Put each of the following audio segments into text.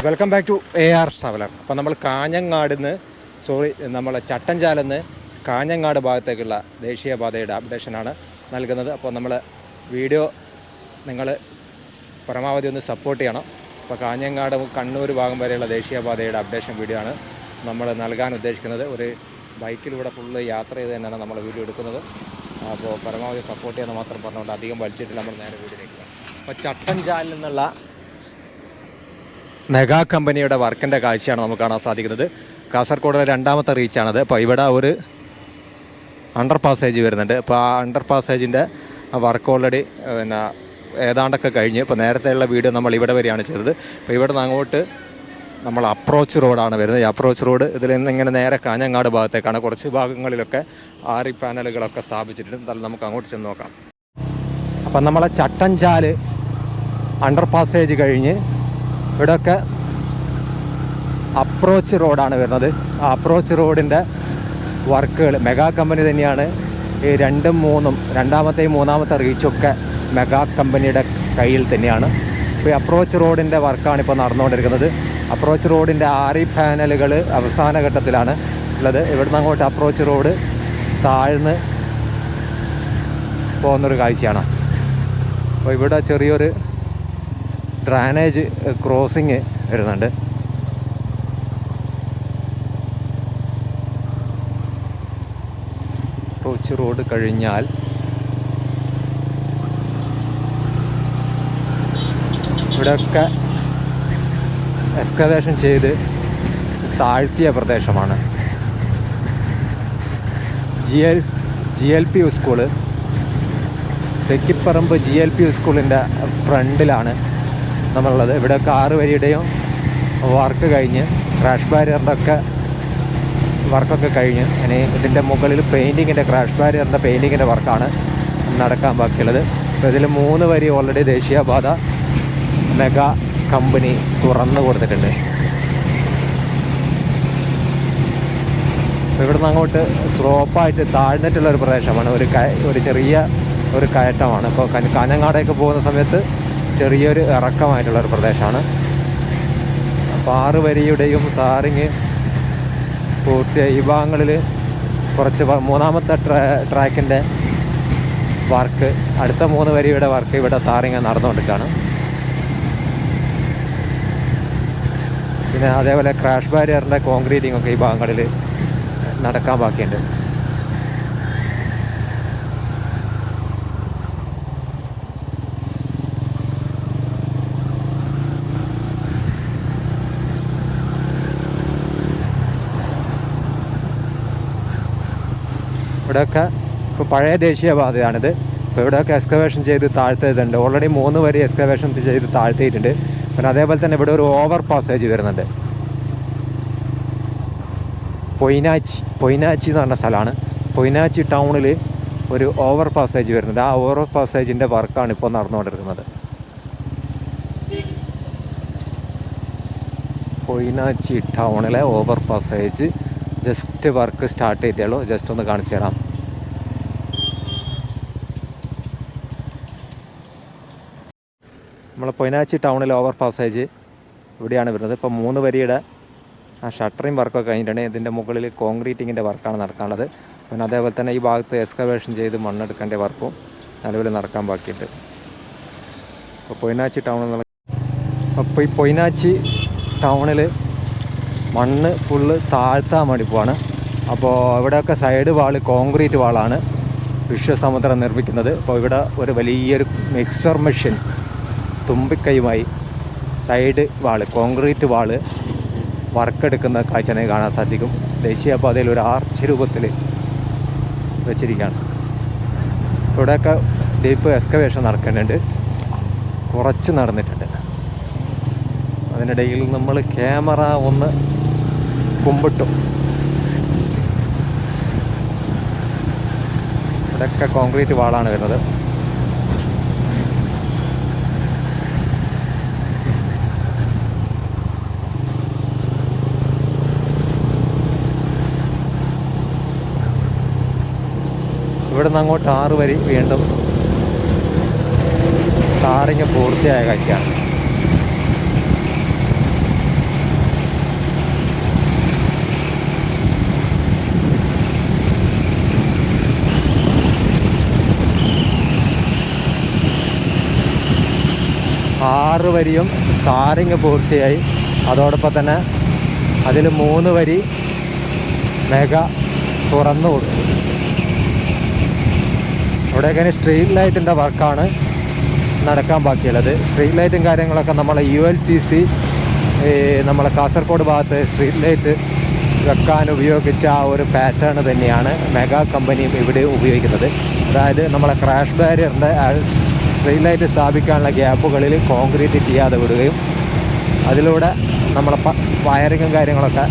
Welcome back to AR traveller. അപ്പോൾ നമ്മൾ നമ്മളെ ചട്ടഞ്ചാലെന്ന് കാഞ്ഞങ്ങാട് ഭാഗത്തേക്കുള്ള ദേശീയപാതയുടെ അപ്ഡേഷനാണ് നൽകുന്നത്. അപ്പോൾ നമ്മൾ വീഡിയോ നിങ്ങൾ പരമാവധി ഒന്ന് സപ്പോർട്ട് ചെയ്യണം. അപ്പോൾ കാഞ്ഞങ്ങാട് കണ്ണൂർ ഭാഗം വരെയുള്ള ദേശീയപാതയുടെ അപ്ഡേഷൻ വീഡിയോ ആണ് നമ്മൾ നൽകാൻ ഉദ്ദേശിക്കുന്നത്. ഒരു ബൈക്കിലൂടെ ഫുള്ള് യാത്ര ചെയ്ത് തന്നെയാണ് നമ്മൾ വീഡിയോ എടുക്കുന്നത്. അപ്പോൾ പരമാവധി സപ്പോർട്ട് ചെയ്യാൻ മാത്രം പറഞ്ഞുകൊണ്ട് അധികം വലിച്ചിട്ട് നമ്മൾ നേരെ വീഡിയോയിലേക്ക്. അപ്പോൾ ചട്ടഞ്ചാലിൽ നിന്നുള്ള മെഗാ കമ്പനിയുടെ വർക്കിൻ്റെ കാഴ്ചയാണ് നമുക്ക് കാണാൻ സാധിക്കുന്നത്. കാസർഗോഡിലെ രണ്ടാമത്തെ റീച്ചാണത്. അപ്പോൾ ഇവിടെ ഒരു അണ്ടർ പാസേജ് വരുന്നുണ്ട്. അപ്പോൾ ആ അണ്ടർ പാസേജിൻ്റെ വർക്ക് ഓൾറെഡി ഏതാണ്ടൊക്കെ കഴിഞ്ഞ് ഇപ്പോൾ നേരത്തെയുള്ള വീഡിയോ നമ്മൾ ഇവിടെ വരെയാണ് ചെയ്തത്. അപ്പോൾ ഇവിടെ നിന്ന് അങ്ങോട്ട് നമ്മൾ അപ്രോച്ച് റോഡാണ് വരുന്നത്. ഈ അപ്രോച്ച് റോഡ് ഇതിൽ നിന്ന് ഇങ്ങനെ നേരെ കാഞ്ഞങ്ങാട് ഭാഗത്തേക്കാണ്. കുറച്ച് ഭാഗങ്ങളിലൊക്കെ ആറി പാനലുകളൊക്കെ സ്ഥാപിച്ചിട്ടുണ്ട്. നമുക്ക് അങ്ങോട്ട് ചെന്ന് നോക്കാം. അപ്പം നമ്മളെ ചട്ടഞ്ചാൽ അണ്ടർ പാസേജ് കഴിഞ്ഞ് ഇവിടെയൊക്കെ അപ്രോച്ച് റോഡാണ് വരുന്നത്. ആ അപ്രോച്ച് റോഡിൻ്റെ വർക്കുകൾ മെഗാ കമ്പനി തന്നെയാണ്. ഈ രണ്ടാമത്തെയും മൂന്നാമത്തെ റീച്ചൊക്കെ മെഗാ കമ്പനിയുടെ കയ്യിൽ തന്നെയാണ്. ഇപ്പോൾ ഈ അപ്രോച്ച് റോഡിൻ്റെ വർക്കാണ് ഇപ്പോൾ നടന്നുകൊണ്ടിരിക്കുന്നത്. അപ്രോച്ച് റോഡിൻ്റെ ആറി പാനലുകൾ അവസാന ഘട്ടത്തിലാണ് ഉള്ളത്. ഇവിടുന്ന് അങ്ങോട്ട് അപ്രോച്ച് റോഡ് താഴ്ന്ന് പോകുന്നൊരു കാഴ്ചയാണ്. അപ്പോൾ ഇവിടെ ചെറിയൊരു ഡ്രാനേജ് ക്രോസിങ് വരുന്നുണ്ട്. അപ്രോച്ച് റോഡ് കഴിഞ്ഞാൽ ഇവിടെയൊക്കെ എക്സ്കവേഷൻ ചെയ്ത് താഴ്ത്തിയ പ്രദേശമാണ്. GLP സ്കൂള് തെക്കിപ്പറമ്പ് GLP സ്കൂളിൻ്റെ ഫ്രണ്ടിലാണ് നമ്മളുള്ളത്. ഇവിടെ 6 വരിയുടെയും വർക്ക് കഴിഞ്ഞ് ക്രാഷ് ബാരിയറിൻ്റെ ഒക്കെ വർക്കൊക്കെ കഴിഞ്ഞ് ഇനി ഇതിൻ്റെ മുകളിൽ ക്രാഷ് ബാരിയറിൻ്റെ പെയിൻറ്റിങ്ങിൻ്റെ വർക്കാണ് നടക്കാൻ ബാക്കിയുള്ളത്. അപ്പോൾ ഇതിൽ 3 വരി ഓൾറെഡി ദേശീയപാത മെഗാ കമ്പനി തുറന്നു കൊടുത്തിട്ടുണ്ട്. ഇവിടുന്ന് അങ്ങോട്ട് സ്ലോപ്പായിട്ട് താഴ്ന്നിട്ടുള്ളൊരു പ്രദേശമാണ്. ഒരു ചെറിയ ഒരു കയറ്റമാണ്. ഇപ്പോൾ കാഞ്ഞങ്ങാടേക്ക് പോകുന്ന സമയത്ത് ചെറിയൊരു ഇറക്കമായിട്ടുള്ളൊരു പ്രദേശമാണ്. അപ്പോൾ 6 വരിയുടെയും താറിങ് പൂർത്തിയായി. ഈ ഭാഗങ്ങളിൽ കുറച്ച് മൂന്നാമത്തെ ട്രാക്കിൻ്റെ വർക്ക്, അടുത്ത 3 വരിയുടെ വർക്ക് ഇവിടെ താറിങ് നടന്നുകൊണ്ടിരിക്കുകയാണ്. പിന്നെ അതേപോലെ ക്രാഷ് ബാരിയറിൻ്റെ കോൺക്രീറ്റിംഗ് ഒക്കെ ഈ ഭാഗങ്ങളിൽ നടക്കാൻ ബാക്കിയുണ്ട്. ഇവിടെയൊക്കെ ഇപ്പോൾ പഴയ ദേശീയപാതയാണിത്. ഇപ്പോൾ ഇവിടെയൊക്കെ എക്സ്കവേഷൻ ചെയ്ത് താഴ്ത്തിയിട്ടുണ്ട്. ഓൾറെഡി 3 വരി എക്സ്കവേഷൻ ചെയ്ത് താഴ്ത്തിയിട്ടുണ്ട്. പിന്നെ അതേപോലെ തന്നെ ഇവിടെ ഒരു ഓവർ പാസേജ് വരുന്നുണ്ട്. പൊയ്നാച്ചി എന്ന് പറഞ്ഞ സ്ഥലമാണ്. പൊയ്നാച്ചി ടൗണിൽ ഒരു ഓവർ പാസേജ് വരുന്നുണ്ട്. ആ ഓവർ പാസേജിൻ്റെ വർക്കാണ് ഇപ്പോൾ നടന്നുകൊണ്ടിരിക്കുന്നത്. പൊയ്നാച്ചി ടൗണിലെ over passage just work start ചെയ്തിട്ടുള്ളൂ. ജസ്റ്റ് ഒന്ന് കാണിച്ചു തരാം. നമ്മൾ പൊയ്നാച്ചി ടൗണിലെ ഓവർ പാസേജ് ഇവിടെയാണ് വരുന്നത്. ഇപ്പോൾ 3 വരിയുടെ ആ ഷട്ടറിങ് വർക്കൊക്കെ കഴിഞ്ഞിട്ടുണ്ടെങ്കിൽ ഇതിൻ്റെ മുകളിൽ കോൺക്രീറ്റിങ്ങിൻ്റെ വർക്കാണ് നടക്കാനുള്ളത്. പിന്നെ അതേപോലെ തന്നെ ഈ ഭാഗത്ത് എക്സ്കവേഷൻ ചെയ്ത് മണ്ണെടുക്കേണ്ട വർക്കും നിലവിൽ നടക്കാൻ ബാക്കിയുണ്ട്. ഇപ്പോൾ പൊയ്നാച്ചി ടൗണിൽ അപ്പോൾ ഈ പൊയ്നാച്ചി ടൗണിൽ മണ്ണ് ഫുള്ള് താഴ്ത്താൻ വേണ്ടി പോവാണ്. അപ്പോൾ ഇവിടെയൊക്കെ സൈഡ് വാള് കോൺക്രീറ്റ് വാളാണ് വിശ്വസമുദ്രം നിർമ്മിക്കുന്നത്. അപ്പോൾ ഇവിടെ ഒരു വലിയൊരു മിക്സർ മെഷീൻ തുമ്പിക്കൈയുമായി സൈഡ് വാള് കോൺക്രീറ്റ് വാള് വർക്കെടുക്കുന്ന കാഴ്ച കാണാൻ സാധിക്കും. ദേശീയപാതയിൽ ഒരു ആർച്ച് രൂപത്തിൽ വെച്ചിരിക്കുകയാണ്. ഇവിടെയൊക്കെ ഡീപ്പ് എക്സ്കവേഷൻ നടക്കുന്നുണ്ട്. കുറച്ച് നടന്നിട്ടുണ്ട്. അതിനിടയിൽ നമ്മൾ ക്യാമറ ഒന്ന് കുമ്പിട്ടു. ഇവിടെയൊക്കെ കോൺക്രീറ്റ് വാളാണ് വരുന്നത്. ഇവിടെ നിന്ന് അങ്ങോട്ട് 6 വരി വീണ്ടും ടാറിങ് പൂർത്തിയായ കാഴ്ചയാണ്. 6 വരിയും ടാറിങ് പൂർത്തിയായി. അതോടൊപ്പം തന്നെ അതിൽ 3 വരി മെഗ തുറന്നു കൊടുത്തു. ഇവിടെയൊക്കെ സ്ട്രീറ്റ് ലൈറ്റിൻ്റെ വർക്കാണ് നടക്കാൻ ബാക്കിയുള്ളത്. സ്ട്രീറ്റ് ലൈറ്റും കാര്യങ്ങളൊക്കെ നമ്മളെ ULCC നമ്മളെ കാസർഗോഡ് ഭാഗത്ത് സ്ട്രീറ്റ് ലൈറ്റ് വെക്കാൻ ഉപയോഗിച്ച ആ ഒരു പാറ്റേൺ തന്നെയാണ് മെഗാ കമ്പനിയും ഇവിടെ ഉപയോഗിക്കുന്നത്. അതായത് നമ്മളെ ക്രാഷ് ബാരിയറിൻ്റെ സ്ട്രീറ്റ് ലൈറ്റ് സ്ഥാപിക്കാനുള്ള ഗ്യാപ്പുകളിൽ കോൺക്രീറ്റ് ചെയ്യാതെ വിടുകയും അതിലൂടെ നമ്മളെ വയറിങ്ങും കാര്യങ്ങളൊക്കെ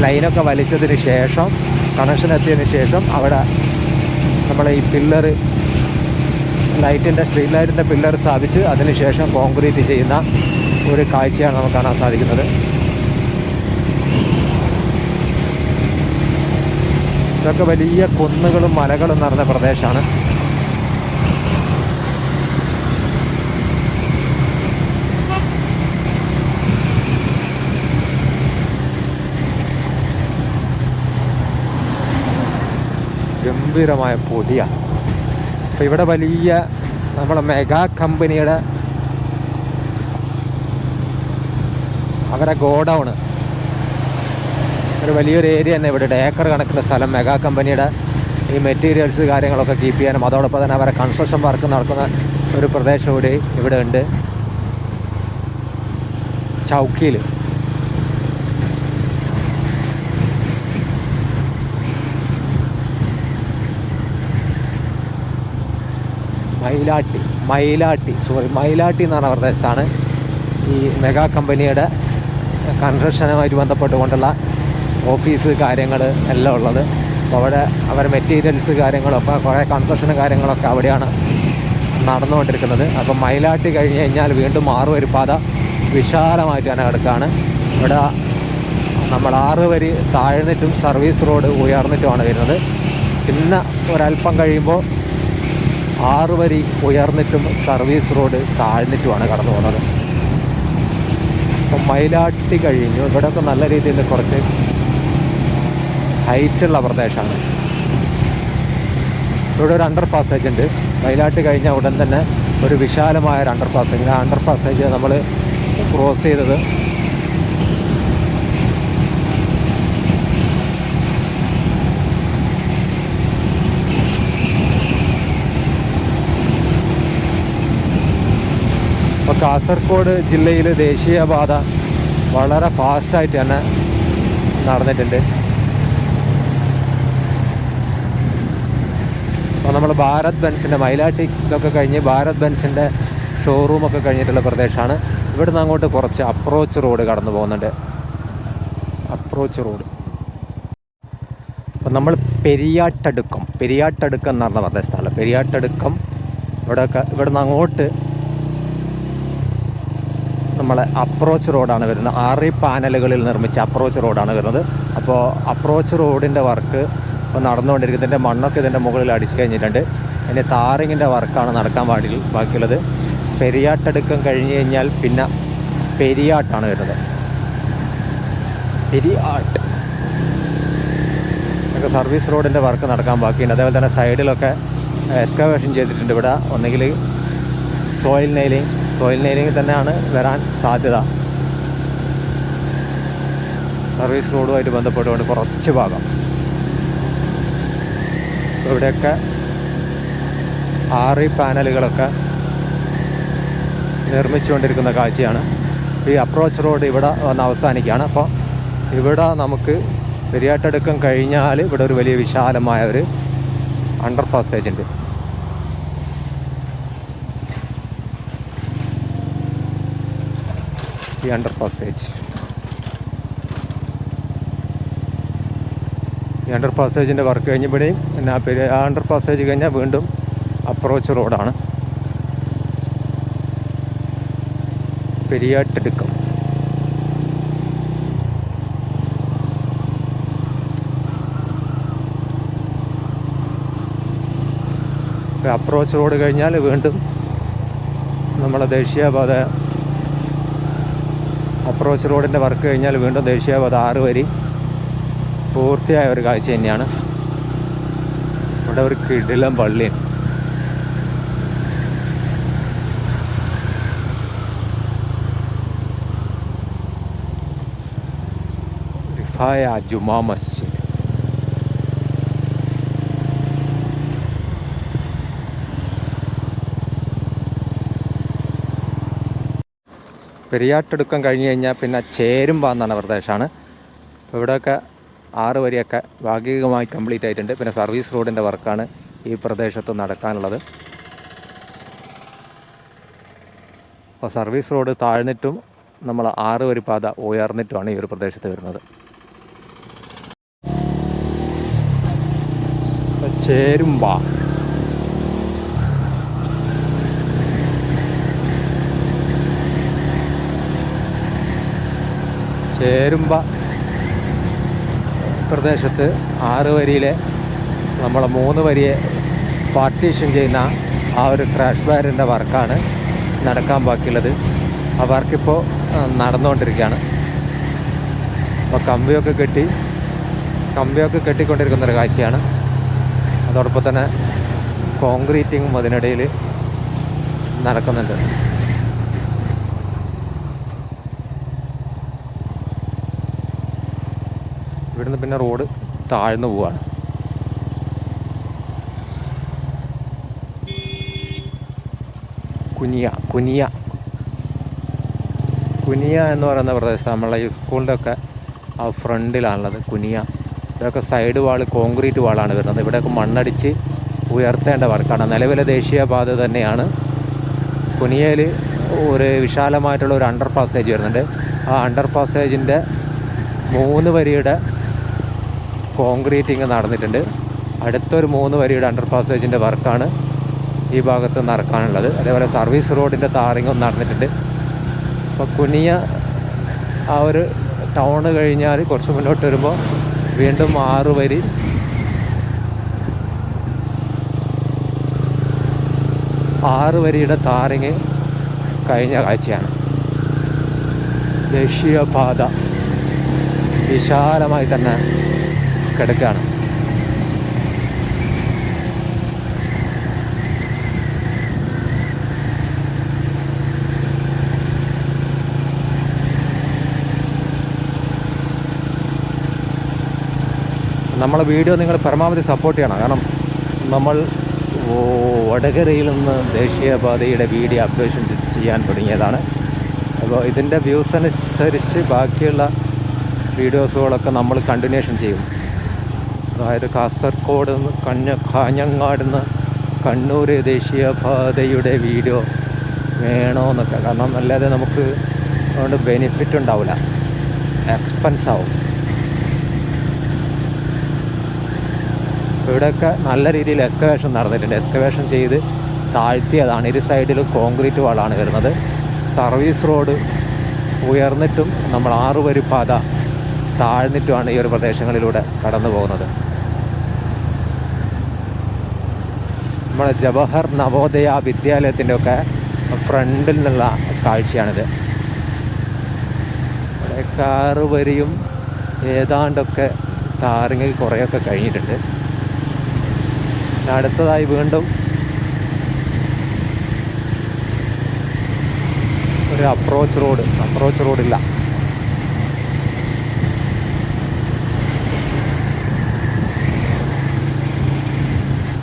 ലൈനൊക്കെ വലിച്ചതിന് ശേഷം കണക്ഷൻ എത്തിയതിന് ശേഷം അവിടെ നമ്മളെ ഈ പില്ലർ സ്ട്രീറ്റ് ലൈറ്റിൻ്റെ പില്ലർ സ്ഥാപിച്ച് അതിന് ശേഷം കോൺക്രീറ്റ് ചെയ്യുന്ന ഒരു കാഴ്ചയാണ് നമുക്ക് കാണാൻ സാധിക്കുന്നത്. ഇതൊക്കെ വലിയ കുന്നുകളും മലകളും നിറഞ്ഞ പ്രദേശമാണ്. ഗംഭീരമായ പൊടിയാണ്. അപ്പോൾ ഇവിടെ വലിയ നമ്മളെ മെഗാ കമ്പനിയുടെ അവരെ ഗോഡൗണ് ഒരു വലിയൊരു ഏരിയ തന്നെ ഇവിടെ, ഏക്കർ കണക്കിന് സ്ഥലം മെഗാ കമ്പനിയുടെ ഈ മെറ്റീരിയൽസ് കാര്യങ്ങളൊക്കെ കീപ്പ് ചെയ്യാനും അതോടൊപ്പം തന്നെ അവരെ കൺസ്ട്രക്ഷൻ വർക്ക് നടക്കുന്ന ഒരു പ്രദേശം കൂടി ഇവിടെ ഉണ്ട്, ചൗക്കിയിൽ. മയിലാട്ടി എന്ന് പറഞ്ഞ പ്രദേശത്താണ് ഈ മെഗാ കമ്പനിയുടെ കൺസ്ട്രക്ഷനുമായിട്ട് ബന്ധപ്പെട്ടുകൊണ്ടുള്ള ഓഫീസ് കാര്യങ്ങൾ എല്ലാം ഉള്ളത്. അപ്പോൾ അവിടെ അവരെ മെറ്റീരിയൽസ് കാര്യങ്ങളൊക്കെ കുറേ കൺസ്ട്രക്ഷനും കാര്യങ്ങളൊക്കെ അവിടെയാണ് നടന്നുകൊണ്ടിരിക്കുന്നത്. അപ്പം മയിലാട്ടി കഴിഞ്ഞ് കഴിഞ്ഞാൽ വീണ്ടും 6 വരി പാത വിശാലമായിട്ട് തന്നെ കിടക്കുകയാണ്. ഇവിടെ നമ്മൾ 6 വരി താഴ്ന്നിട്ടും സർവീസ് റോഡ് ഉയർന്നിട്ടുമാണ് വരുന്നത്. പിന്നെ ഒരല്പം കഴിയുമ്പോൾ 6 വരി ഉയർന്നിട്ടും സർവീസ് റോഡ് താഴ്ന്നിട്ടുമാണ് കടന്നു പോകുന്നത്. അപ്പം മയിലാട്ടി കഴിഞ്ഞു. ഇവിടെയൊക്കെ നല്ല രീതിയിൽ കുറച്ച് ഹൈറ്റുള്ള പ്രദേശമാണ്. ഇവിടെ ഒരു അണ്ടർ പാസേജ് ഉണ്ട്. മയിലാട്ടി കഴിഞ്ഞ ഉടൻ തന്നെ ഒരു വിശാലമായ ഒരു അണ്ടർ പാസേജ്. ആ അണ്ടർ പാസേജ് നമ്മൾ ക്രോസ് ചെയ്തത് ഇപ്പോൾ കാസർഗോഡ് ജില്ലയിൽ ദേശീയപാത വളരെ ഫാസ്റ്റായിട്ട് തന്നെ നടന്നിട്ടുണ്ട്. അപ്പോൾ നമ്മൾ ഭാരത് ബെൻസിൻ്റെ മയിലാട്ടി ഇതൊക്കെ കഴിഞ്ഞ് ഭാരത് ബെൻസിൻ്റെ ഷോറൂമൊക്കെ കഴിഞ്ഞിട്ടുള്ള പ്രദേശമാണ്. ഇവിടുന്ന് അങ്ങോട്ട് കുറച്ച് അപ്രോച്ച് റോഡ് കടന്നു പോകുന്നുണ്ട്. അപ്രോച്ച് റോഡ് അപ്പം നമ്മൾ പെരിയാട്ടടുക്കം എന്ന് പറഞ്ഞ പ്രദേശത്താണ്. പെരിയാട്ടടുക്കം ഇവിടുന്ന് അങ്ങോട്ട് നമ്മളെ അപ്രോച്ച് റോഡാണ് വരുന്നത്. 6 പാനലുകളിൽ നിർമ്മിച്ച അപ്രോച്ച് റോഡാണ് വരുന്നത്. അപ്പോൾ അപ്രോച്ച് റോഡിൻ്റെ വർക്ക് ഇപ്പോൾ നടന്നുകൊണ്ടിരിക്കുന്നത്. ഇതിൻ്റെ മണ്ണൊക്കെ ഇതിൻ്റെ മുകളിൽ അടിച്ചു കഴിഞ്ഞിട്ടുണ്ട്. ഇനി താറിങ്ങിൻ്റെ വർക്കാണ് നടക്കാൻ ബാക്കിയുള്ളത്. പെരിയാട്ടടുക്കം കഴിഞ്ഞ് കഴിഞ്ഞാൽ പിന്നെ പെരിയാട്ടാണ് വരുന്നത്. പെരിയാട്ട് ഒക്കെ സർവീസ് റോഡിൻ്റെ വർക്ക് നടക്കാൻ ബാക്കിയുണ്ട്. അതേപോലെ തന്നെ സൈഡിലൊക്കെ എക്സ്കവേഷൻ ചെയ്തിട്ടുണ്ട്. ഇവിടെ ഒന്നുകിൽ സോയിൽ നെയിലിംഗ് തന്നെയാണ് വരാൻ സാധ്യത. സർവീസ് റോഡുമായിട്ട് ബന്ധപ്പെട്ടുകൊണ്ട് കുറച്ച് ഭാഗം ഇവിടെയൊക്കെ 6 പാനലുകളൊക്കെ നിർമ്മിച്ചുകൊണ്ടിരിക്കുന്ന കാഴ്ചയാണ്. ഈ അപ്രോച്ച് റോഡ് ഇവിടെ വന്ന് അവസാനിക്കുകയാണ്. അപ്പോൾ ഇവിടെ നമുക്ക് പെരിയാട്ടടുക്കം കഴിഞ്ഞാൽ ഇവിടെ ഒരു വലിയ വിശാലമായ ഒരു അണ്ടർ പാസേജ് ഉണ്ട്. ഈ അണ്ടർ പാസേജിൻ്റെ വർക്ക് കഴിഞ്ഞപ്പോഴേയും പിന്നെ ആ അണ്ടർ പാസേജ് കഴിഞ്ഞാൽ വീണ്ടും അപ്രോച്ച് റോഡാണ്. പെരിയാട്ടടുക്കം അപ്രോച്ച് റോഡ് കഴിഞ്ഞാൽ വീണ്ടും നമ്മളെ ദേശീയപാത അപ്രോച്ച് റോഡിൻ്റെ വർക്ക് കഴിഞ്ഞാൽ വീണ്ടും ദേശീയപാത 6 വരി പൂർത്തിയായ ഒരു കാഴ്ച തന്നെയാണ്. ഇവിടെ ഒരു കിടിലം പള്ളിയാണ്. ഹക്കായ ജുമാ മസ്ജിദ്. പെരിയാട്ടടുക്കം കഴിഞ്ഞ് കഴിഞ്ഞാൽ പിന്നെ ചേരുമ്പ എന്നാണ് പ്രദേശമാണ്. ഇവിടെയൊക്കെ 6 വരിയൊക്കെ ഭാഗികമായി കംപ്ലീറ്റ് ആയിട്ടുണ്ട്. പിന്നെ സർവീസ് റോഡിൻ്റെ വർക്കാണ് ഈ പ്രദേശത്ത് നടക്കാനുള്ളത്. അപ്പോൾ സർവീസ് റോഡ് താഴ്ന്നിട്ടും നമ്മൾ 6 വരി പാത ഉയർന്നിട്ടുമാണ് ഈ ഒരു പ്രദേശത്ത് വരുന്നത്. ചേരുമ്പ പ്രദേശത്ത് 6 വരിയിലെ നമ്മളെ 3 വരിയെ പാർട്ടീഷൻ ചെയ്യുന്ന ആ ഒരു ക്രാഷ് ബാരിൻ്റെ വർക്കാണ് നടക്കാൻ ബാക്കിയുള്ളത്. ആ വർക്കിപ്പോൾ നടന്നുകൊണ്ടിരിക്കുകയാണ്. അപ്പോൾ കമ്പിയൊക്കെ കെട്ടിക്കൊണ്ടിരിക്കുന്നൊരു കാഴ്ചയാണ്. അതോടൊപ്പം തന്നെ കോൺക്രീറ്റിങ്ങും അതിനിടയിൽ നടക്കുന്നുണ്ട്. ഇവിടുന്ന് പിന്നെ റോഡ് താഴ്ന്നു പോവാണ്. കുനിയ എന്ന് പറയുന്ന പ്രദേശത്ത് നമ്മളെ ഈ സ്കൂളിൻ്റെ ഒക്കെ ആ ഫ്രണ്ടിലാണുള്ളത് കുനിയ. ഇതൊക്കെ സൈഡ് വാൾ കോൺക്രീറ്റ് വാളാണ് വരുന്നത്. ഇവിടെയൊക്കെ മണ്ണടിച്ച് ഉയർത്തേണ്ട വർക്കാണ്. നിലവിലെ ദേശീയപാത തന്നെയാണ്. കുനിയയിൽ ഒരു വിശാലമായിട്ടുള്ള ഒരു അണ്ടർ പാസേജ് വരുന്നുണ്ട്. ആ അണ്ടർ പാസേജിൻ്റെ 3 വരിയുടെ കോൺക്രീറ്റിങ് നടന്നിട്ടുണ്ട്. അടുത്തൊരു 3 വരിയുടെ അണ്ടർ പാസേജിൻ്റെ വർക്കാണ് ഈ ഭാഗത്ത് നടക്കാനുള്ളത്. അതേപോലെ സർവീസ് റോഡിൻ്റെ ടാറിങ്ങും നടന്നിട്ടുണ്ട്. അപ്പോൾ കുനിയ ആ ഒരു ടൗണ് കഴിഞ്ഞാൽ കുറച്ച് മുന്നോട്ട് വരുമ്പോൾ വീണ്ടും 6 വരി വരിയുടെ ടാറിങ് കഴിഞ്ഞ കാഴ്ചയാണ്. ദേശീയപാത വിശാലമായി തന്നെ കിടക്കുകയാണ്. നമ്മളെ വീഡിയോ നിങ്ങൾ പരമാവധി സപ്പോർട്ട് ചെയ്യണം. കാരണം നമ്മൾ വടകരയിൽ നിന്ന് ദേശീയപാതയുടെ വീഡിയോ അപ്ഡേഷൻ ചെയ്യാൻ തുടങ്ങിയതാണ്. അപ്പോൾ ഇതിൻ്റെ വ്യൂസ് അനുസരിച്ച് ബാക്കിയുള്ള വീഡിയോസുകളൊക്കെ നമ്മൾ കണ്ടിന്യൂഷൻ ചെയ്യും. അതായത് കാസർഗോഡ് നിന്ന് കാഞ്ഞങ്ങാട് നിന്ന് കണ്ണൂർ ദേശീയപാതയുടെ വീഡിയോ വേണമെന്നൊക്കെ. കാരണം അല്ലാതെ നമുക്ക് അതുകൊണ്ട് ബെനിഫിറ്റ് ഉണ്ടാവില്ല, എക്സ്പെൻസ് ആവും. ഇവിടെയൊക്കെ നല്ല രീതിയിൽ എക്സ്കവേഷൻ നടന്നിട്ടുണ്ട്. എക്സ്കവേഷൻ ചെയ്ത് താഴ്ത്തിയതാണ്. ഇരു സൈഡിലും കോൺക്രീറ്റ് വാളാണ് വരുന്നത്. സർവീസ് റോഡ് ഉയർന്നിട്ടും നമ്മൾ 6 വരി പാത താഴ്ന്നിട്ടുമാണ് ഈ ഒരു പ്രദേശങ്ങളിലൂടെ കടന്നു പോകുന്നത്. നമ്മുടെ ജവഹർ നവോദയ വിദ്യാലയത്തിൻ്റെ ഒക്കെ ഫ്രണ്ടിൽ നിന്നുള്ള കാഴ്ചയാണിത്. ഇവിടെയൊക്കെ 6 വരിയും ഏതാണ്ടൊക്കെ ടാറിങ് കുറേയൊക്കെ കഴിഞ്ഞിട്ടുണ്ട്. അടുത്തതായി വീണ്ടും ഒരു അപ്രോച്ച് റോഡില്ല.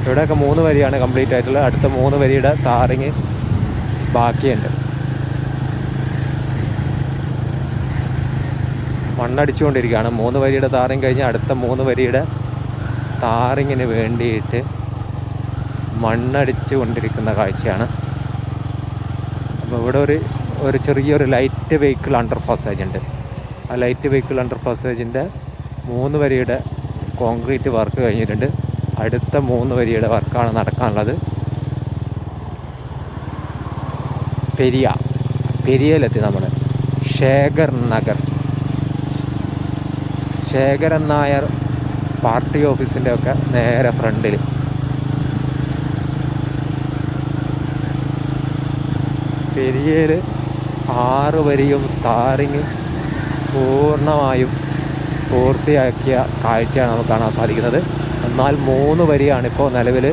ഇവിടെയൊക്കെ 3 വരിയാണ് കംപ്ലീറ്റ് ആയിട്ടുള്ളത്. അടുത്ത 3 വരിയുടെ ടാറിങ് ബാക്കിയുണ്ട്. മണ്ണടിച്ചുകൊണ്ടിരിക്കുകയാണ്. 3 വരിയുടെ ടാറിങ് കഴിഞ്ഞ് അടുത്ത 3 വരിയുടെ ടാറിങ്ങിന് വേണ്ടിയിട്ട് മണ്ണടിച്ചു കൊണ്ടിരിക്കുന്ന കാഴ്ചയാണ്. അപ്പോൾ ഇവിടെ ഒരു ചെറിയൊരു ലൈറ്റ് വെഹിക്കിൾ അണ്ടർ പാസേജ് ഉണ്ട്. ആ ലൈറ്റ് വെഹിക്കിൾ അണ്ടർ പാസേജിൻ്റെ 3 വരിയുടെ കോൺക്രീറ്റ് വർക്ക് കഴിഞ്ഞിട്ടുണ്ട്. അടുത്ത 3 വരിയുടെ വർക്കാണ് നടക്കാനുള്ളത്. പെരിയയിലെത്തി നമ്മൾ. ശേഖരൻ നായർ പാർട്ടി ഓഫീസിൻ്റെ ഒക്കെ നേരെ ഫ്രണ്ടിൽ. പെരിയയിൽ 6 വരിയും ടാറിങ് പൂർണ്ണമായും പൂർത്തിയാക്കിയ കാഴ്ചയാണ് നമുക്ക് കാണാൻ സാധിക്കുന്നത്. എന്നാൽ 3 വരിയാണ് ഇപ്പോൾ നിലവിൽ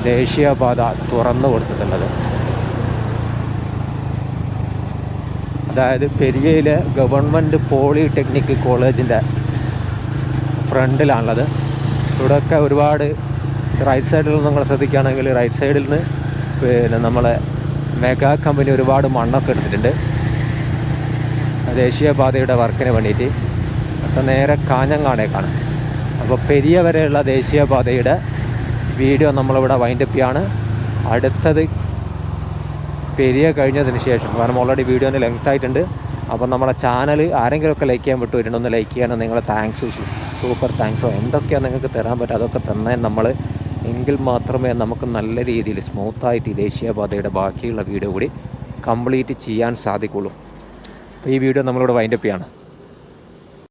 ദേശീയപാത തുറന്നു കൊടുത്തിട്ടുള്ളത്. അതായത് പെരിയയിലെ ഗവൺമെൻറ് പോളിടെക്നിക് കോളേജിൻ്റെ ഫ്രണ്ടിലാണുള്ളത്. ഇവിടെയൊക്കെ ഒരുപാട് റൈറ്റ് സൈഡിൽ നിന്ന് നിങ്ങൾ ശ്രദ്ധിക്കുകയാണെങ്കിൽ റൈറ്റ് സൈഡിൽ നിന്ന് പിന്നെ നമ്മളെ മെഗാ കമ്പനി ഒരുപാട് മണ്ണൊക്കെ എടുത്തിട്ടുണ്ട് ദേശീയപാതയുടെ വർക്കിന് വേണ്ടിയിട്ട്. അപ്പോൾ നേരെ കാഞ്ഞങ്ങാടേക്കാണ്. അപ്പോൾ പെരിയ വരെയുള്ള ദേശീയപാതയുടെ വീഡിയോ നമ്മളിവിടെ വൈൻഡപ്പ് ചെയ്യാണ്. അടുത്തത് പെരിയ കഴിഞ്ഞതിന് ശേഷം, കാരണം ഓൾറെഡി വീഡിയോന് ലെങ്ത് ആയിട്ടുണ്ട്. അപ്പോൾ നമ്മളെ ചാനൽ ആരെങ്കിലുമൊക്കെ ലൈക്ക് ചെയ്യാൻ വിട്ടുവരുന്നുണ്ട്, ഒന്ന് ലൈക്ക് ചെയ്യാനോ നിങ്ങളെ താങ്ക്സ്, സൂപ്പർ താങ്ക്സോ എന്തൊക്കെയാണ് നിങ്ങൾക്ക് തരാൻ പറ്റുക അതൊക്കെ തന്നാൽ നമ്മൾ, എങ്കിൽ മാത്രമേ നമുക്ക് നല്ല രീതിയിൽ സ്മൂത്തായിട്ട് ഈ ദേശീയപാതയുടെ ബാക്കിയുള്ള വീഡിയോ കൂടി കംപ്ലീറ്റ് ചെയ്യാൻ സാധിക്കുള്ളൂ. അപ്പോൾ ഈ വീഡിയോ നമ്മളിവിടെ വൈൻഡപ്പ് ചെയ്യാണ്.